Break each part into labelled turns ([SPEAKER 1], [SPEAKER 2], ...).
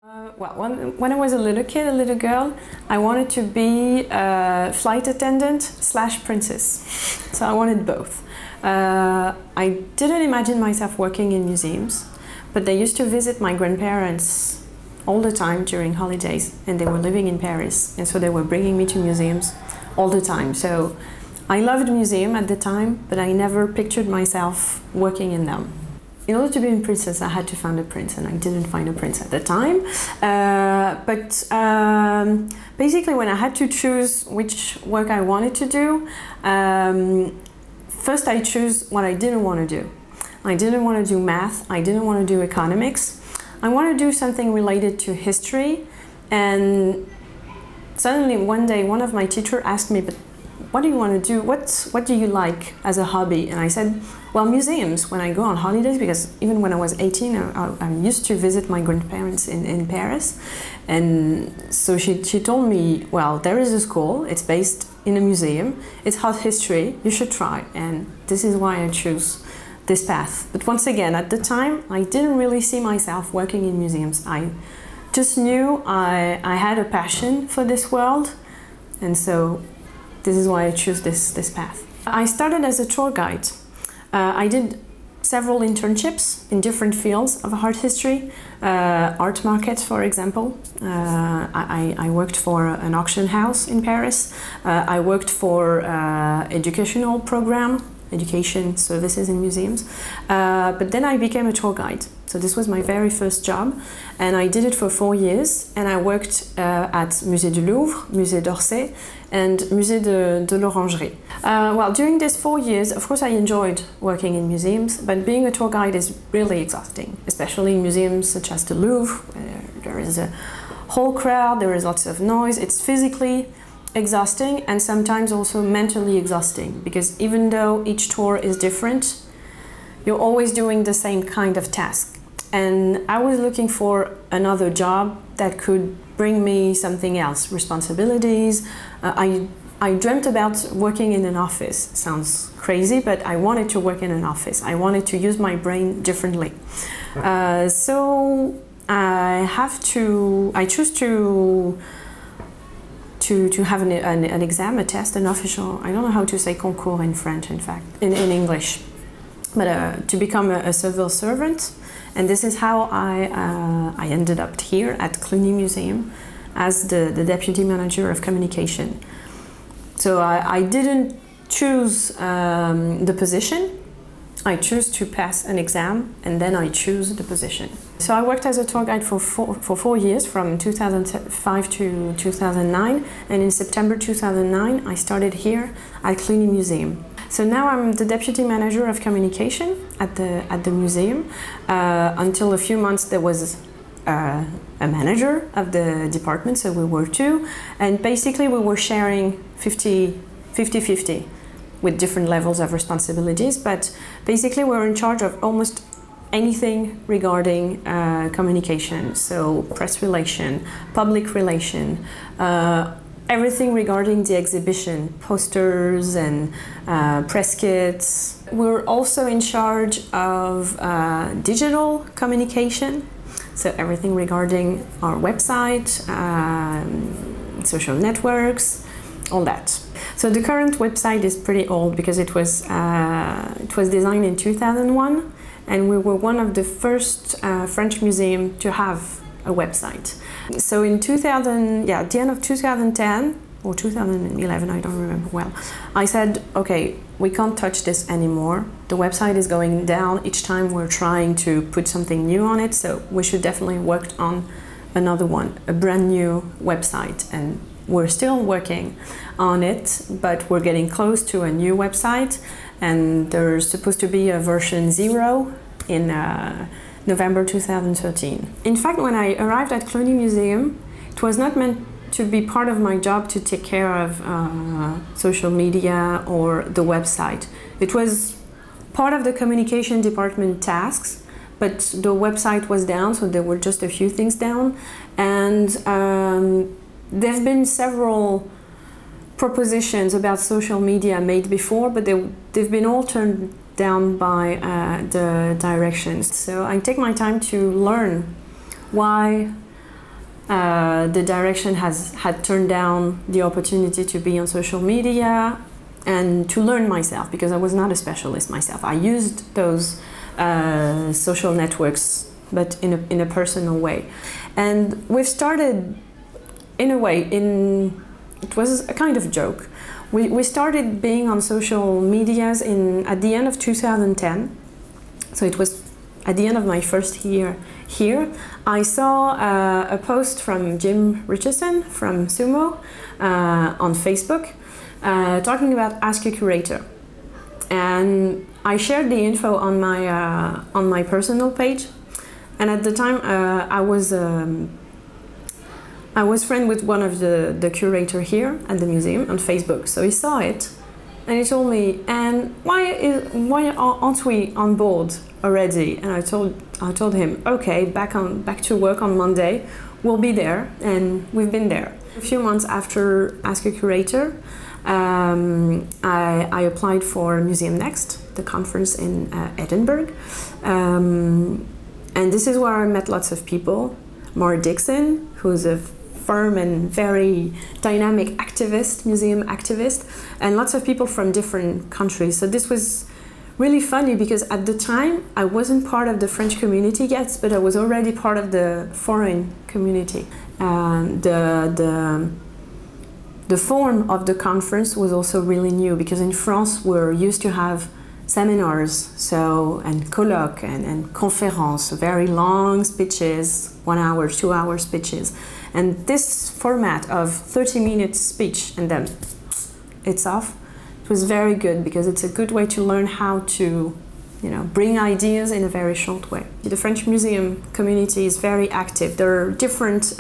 [SPEAKER 1] When I was a little kid, a little girl, I wanted to be a flight attendant / princess. So I wanted both. I didn't imagine myself working in museums, but they used to visit my grandparents all the time during holidays, and they were living in Paris, and so they were bringing me to museums all the time. So I loved museums at the time, but I never pictured myself working in them. In order to be a princess, I had to find a prince, and I didn't find a prince at the time. Basically, when I had to choose which work I wanted to do, first I chose what I didn't want to do. I didn't want to do math, I didn't want to do economics. I wanted to do something related to history, and suddenly one day one of my teachers asked me, "But what do you want to do? What do you like as a hobby?" And I said, well, museums, when I go on holidays, because even when I was 18, I used to visit my grandparents in Paris. And so she told me, well, there is a school, it's based in a museum, it's art history, you should try. And this is why I chose this path. But once again, at the time, I didn't really see myself working in museums. I just knew I had a passion for this world, and so this is why I chose this path. I started as a tour guide. I did several internships in different fields of art history, art markets, for example. I worked for an auction house in Paris. I worked for educational program, education services in museums. But then I became a tour guide. So this was my very first job, and I did it for 4 years, and I worked at Musée du Louvre, Musée d'Orsay, and Musée de l'Orangerie. Well, during these 4 years, of course I enjoyed working in museums, but being a tour guide is really exhausting, especially in museums such as the Louvre, where there is a whole crowd, there is lots of noise. It's physically exhausting and sometimes also mentally exhausting, because even though each tour is different, you're always doing the same kind of task. And I was looking for another job that could bring me something else, responsibilities. I dreamt about working in an office. Sounds crazy, but I wanted to work in an office. I wanted to use my brain differently. So I choose to have an exam, a test, an official, I don't know how to say concours in French, in fact, in English, but to become a civil servant. And this is how I ended up here at Cluny Museum as the deputy manager of communication. So I didn't choose the position. I chose to pass an exam, and then I choose the position. So I worked as a tour guide for 4 years, from 2005 to 2009, and in September 2009 I started here at Cluny Museum. So now I'm the deputy manager of communication at the museum. Until a few months there was a manager of the department, so we were 2, and basically we were sharing 50-50 with different levels of responsibilities, but basically we're in charge of almost anything regarding communication, so press relation, public relation, everything regarding the exhibition, posters and press kits. We're also in charge of digital communication, so everything regarding our website, social networks, all that. So the current website is pretty old because it was designed in 2001, and we were one of the first French museums to have a website. So in at the end of 2010 or 2011, I don't remember well, I said, okay, we can't touch this anymore. The website is going down each time we're trying to put something new on it, so we should definitely work on another one, a brand new website. And we're still working on it, but we're getting close to a new website, and there's supposed to be a version 0 in November 2013. In fact, when I arrived at Cluny Museum, it was not meant to be part of my job to take care of social media or the website. It was part of the communication department tasks, but the website was down, so there were just a few things down. And there have been several propositions about social media made before, but they've been all turned down by the directions. So I take my time to learn why The direction had turned down the opportunity to be on social media and to learn myself, because I was not a specialist myself. I used those social networks, but in a personal way. And we've started, in a way, it was a kind of joke. We started being on social medias at the end of 2010. So it was at the end of my first year here. I saw a post from Jim Richardson from Sumo on Facebook talking about Ask a Curator. And I shared the info on my personal page. And at the time, I was friend with one of the curator here at the museum on Facebook. So he saw it, and he told me, "And why aren't we on board already?" And I told him, "Okay, back to work on Monday. We'll be there," and we've been there. A few months after Ask a Curator, I applied for Museum Next, the conference in Edinburgh. And this is where I met lots of people. Maura Dixon, who's a firm and very dynamic activist, museum activist, and lots of people from different countries. So this was really funny, because at the time I wasn't part of the French community yet, but I was already part of the foreign community. The form of the conference was also really new, because in France we're used to have seminars, and colloques and conférences, very long speeches, 1 hour, 2 hour speeches. And this format of 30 minutes speech and then it's off, it was very good, because it's a good way to learn how to, bring ideas in a very short way. The French museum community is very active. There are different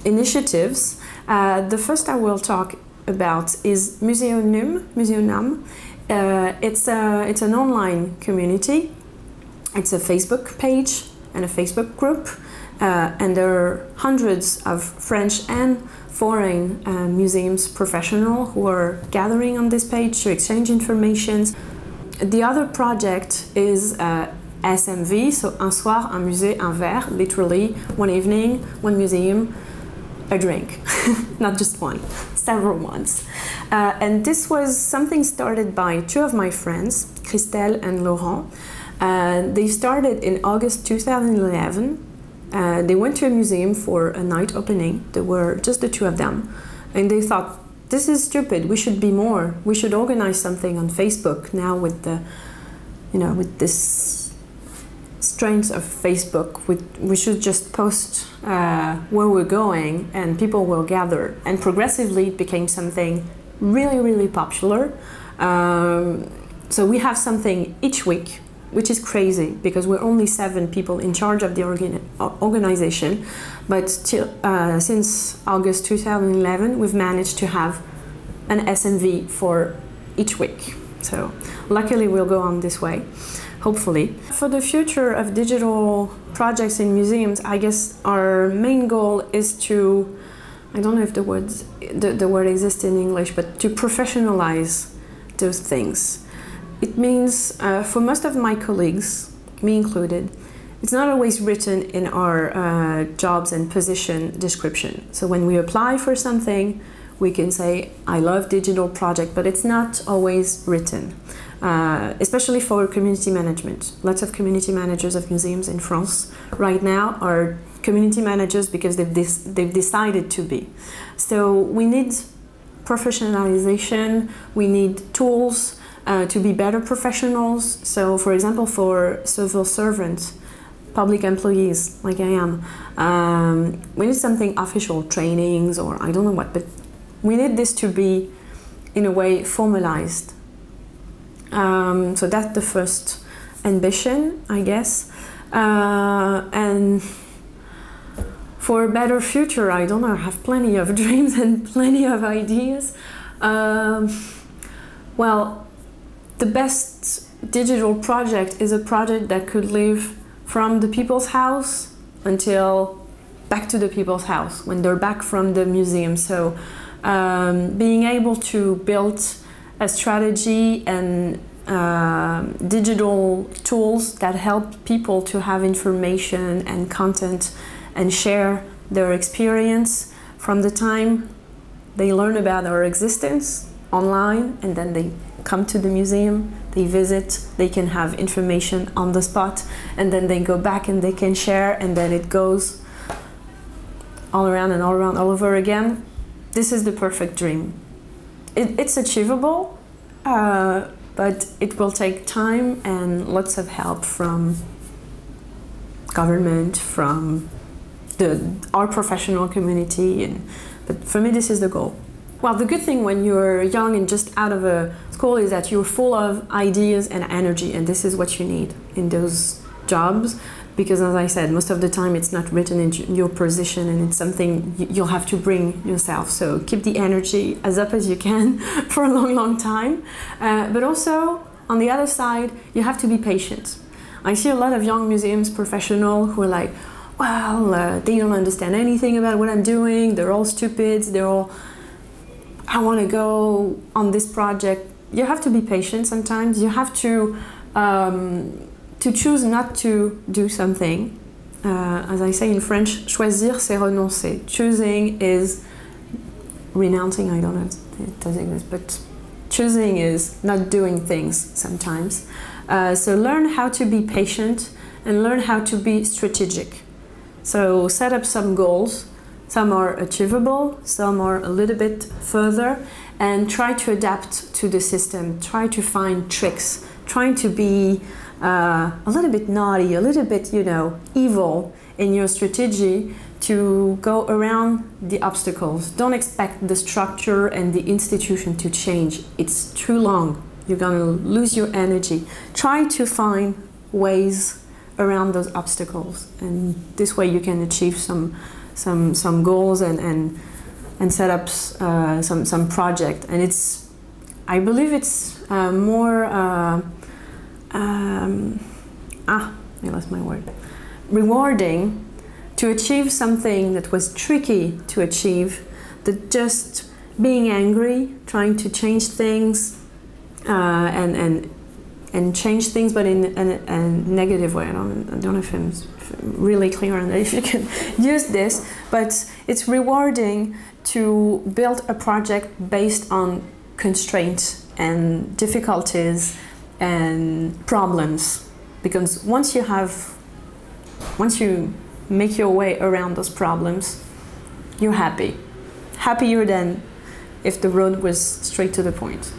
[SPEAKER 1] initiatives. The first I will talk about is Museum. It's an online community. It's a Facebook page and a Facebook group, and there are hundreds of French and foreign museums professionals who are gathering on this page to exchange information. The other project is SMV, so un soir, un musée, un verre, literally one evening, one museum, a drink. Not just one, several ones. And this was something started by two of my friends, Christelle and Laurent. They started in August 2011. They went to a museum for a night opening. There were just the two of them. And they thought, this is stupid, we should be more. We should organize something on Facebook now with with this strength of Facebook. We should just post where we're going and people will gather. And progressively it became something really, really popular. So we have something each week, which is crazy, because we're only 7 people in charge of the organization. But since August 2011, we've managed to have an SMV for each week. So luckily we'll go on this way, hopefully. For the future of digital projects in museums, I guess our main goal is to, I don't know if the word exists in English, but to professionalize those things. It means, for most of my colleagues, me included, it's not always written in our jobs and position description. So when we apply for something, we can say, I love digital project, but it's not always written, especially for community management. Lots of community managers of museums in France right now are community managers because they've decided to be. So we need professionalization, we need tools, to be better professionals. So for example, for civil servants, public employees like I am, we need something official, trainings or I don't know what, but we need this to be in a way formalized. So that's the first ambition, I guess. And for a better future, I don't know, I have plenty of dreams and plenty of ideas. Well, the best digital project is a project that could live from the people's house until back to the people's house when they're back from the museum. So being able to build a strategy and digital tools that help people to have information and content and share their experience from the time they learn about our existence online, and then they come to the museum, they visit, they can have information on the spot, and then they go back and they can share, and then it goes all around and all around, all over again. This is the perfect dream. It's achievable, but it will take time and lots of help from government, from our professional community, but for me this is the goal. Well, the good thing when you're young and just out of a school is that you're full of ideas and energy, and this is what you need in those jobs, because as I said, most of the time it's not written in your position and it's something you'll have to bring yourself. So keep the energy as up as you can for a long, long time. But also, on the other side, you have to be patient. I see a lot of young museums professionals who are like, well, they don't understand anything about what I'm doing, they're all stupid, they're all, I want to go on this project. You have to be patient sometimes. You have to choose not to do something. As I say in French, choisir c'est renoncer. Choosing is renouncing, I don't know if it does exist, but choosing is not doing things sometimes. So learn how to be patient and learn how to be strategic. So set up some goals. Some are achievable, some are a little bit further, and try to adapt to the system. Try to find tricks. Trying to be a little bit naughty, a little bit, evil in your strategy to go around the obstacles. Don't expect the structure and the institution to change. It's too long. You're going to lose your energy. Try to find ways around those obstacles, and this way you can achieve some goals and set up some project. And I believe it's more I lost my word. Rewarding to achieve something that was tricky to achieve than just being angry, trying to change things and change things, but in a negative way. I don't know if I'm really clear on that, if you can use this, but it's rewarding to build a project based on constraints and difficulties and problems, because once you make your way around those problems, you're happier than if the road was straight to the point.